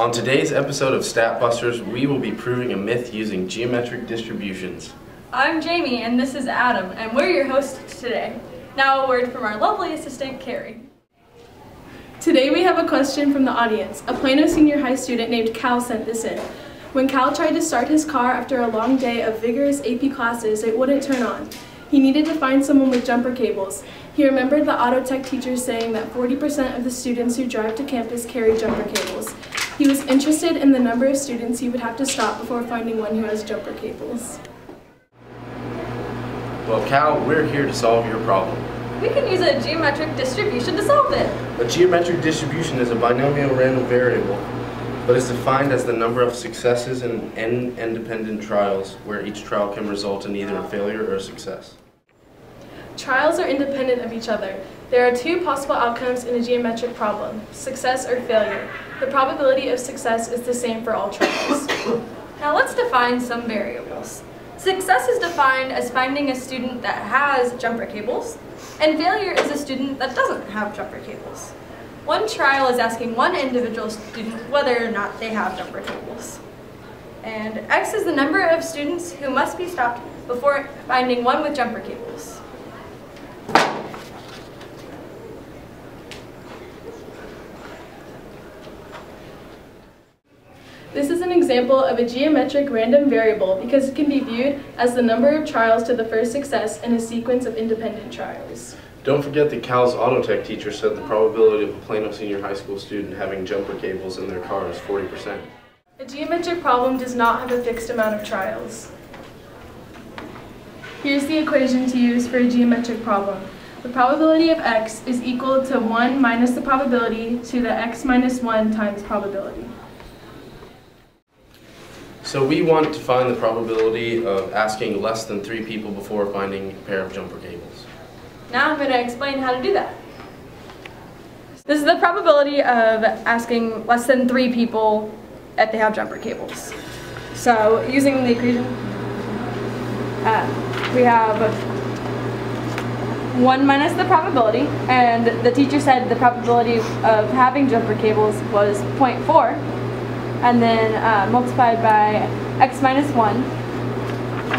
On today's episode of Statbusters, we will be proving a myth using geometric distributions. I'm Jamie, and this is Adam, and we're your hosts today. Now a word from our lovely assistant, Carrie. Today we have a question from the audience. A Plano Senior High student named Cal sent this in. When Cal tried to start his car after a long day of vigorous AP classes, it wouldn't turn on. He needed to find someone with jumper cables. He remembered the auto tech teacher saying that 40% of the students who drive to campus carry jumper cables. He was interested in the number of students he would have to stop before finding one who has jumper cables. Well, Cal, we're here to solve your problem. We can use a geometric distribution to solve it. A geometric distribution is a binomial random variable, but is defined as the number of successes in n independent trials, where each trial can result in either a failure or a success. Trials are independent of each other. There are two possible outcomes in a geometric problem, success or failure. The probability of success is the same for all trials. Now let's define some variables. Success is defined as finding a student that has jumper cables, and failure is a student that doesn't have jumper cables. One trial is asking one individual student whether or not they have jumper cables. And X is the number of students who must be stopped before finding one with jumper cables. This is an example of a geometric random variable because it can be viewed as the number of trials to the first success in a sequence of independent trials. Don't forget that Cal's auto tech teacher said the probability of a Plano Senior High School student having jumper cables in their car is 40%. A geometric problem does not have a fixed amount of trials. Here's the equation to use for a geometric problem. The probability of x is equal to 1 minus the probability to the x minus 1 times probability. So we want to find the probability of asking less than 3 people before finding a pair of jumper cables. Now I'm going to explain how to do that. This is the probability of asking less than 3 people if they have jumper cables. So using the equation, we have 1 minus the probability, and the teacher said the probability of having jumper cables was 0.4, and then multiplied by x minus 1,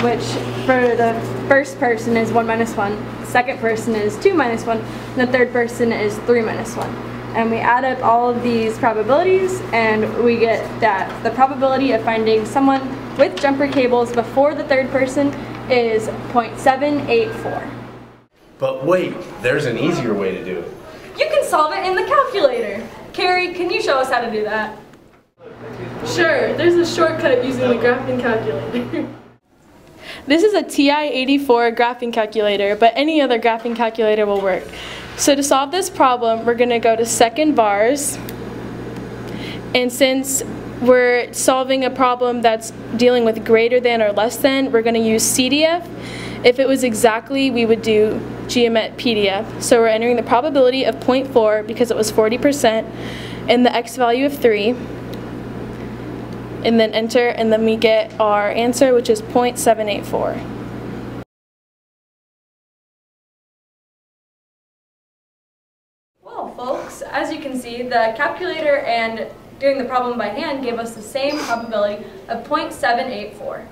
which for the first person is 1 minus 1, the second person is 2 minus 1, and the third person is 3 minus 1. And we add up all of these probabilities, and we get that the probability of finding someone with jumper cables before the third person is 0.784. But wait, there's an easier way to do it. You can solve it in the calculator. Carrie, can you show us how to do that? Sure, there's a shortcut using the graphing calculator. This is a TI-84 graphing calculator, but any other graphing calculator will work. So to solve this problem, we're going to go to second bars, and since we're solving a problem that's dealing with greater than or less than, we're going to use CDF. If it was exactly, we would do geomet PDF. So we're entering the probability of 0.4 because it was 40%, and the x value of 3, and then enter, and then we get our answer, which is 0.784. Well, folks, as you can see, the calculator and doing the problem by hand gave us the same probability of 0.784.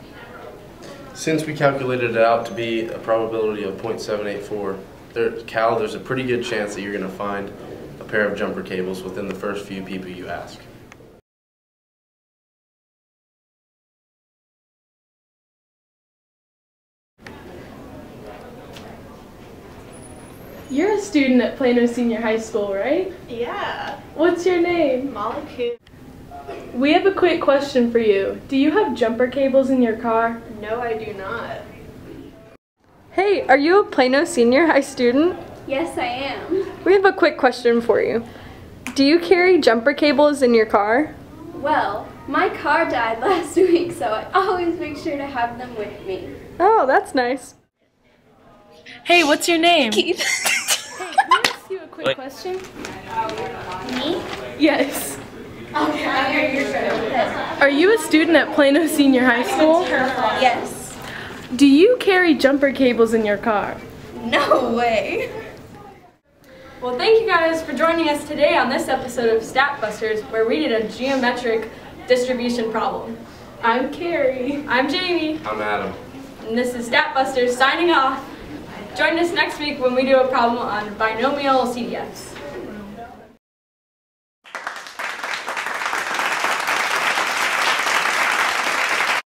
Since we calculated it out to be a probability of 0.784, Cal, there's a pretty good chance that you're going to find a pair of jumper cables within the first few people you ask. You're a student at Plano Senior High School, right? Yeah. What's your name? Molecule. We have a quick question for you. Do you have jumper cables in your car? No, I do not. Hey, are you a Plano Senior High student? Yes, I am. We have a quick question for you. Do you carry jumper cables in your car? Well, my car died last week, so I always make sure to have them with me. Oh, that's nice. Hey, what's your name? Keith. Hey, can I ask you a quick question? Me? Yes. Okay. Are you a student at Plano Senior High School? Yes. Do you carry jumper cables in your car? No way. Well, thank you guys for joining us today on this episode of Statbusters, where we did a geometric distribution problem. I'm Carrie. I'm Jamie. I'm Adam. And this is Statbusters signing off. Join us next week when we do a problem on binomial CDFs.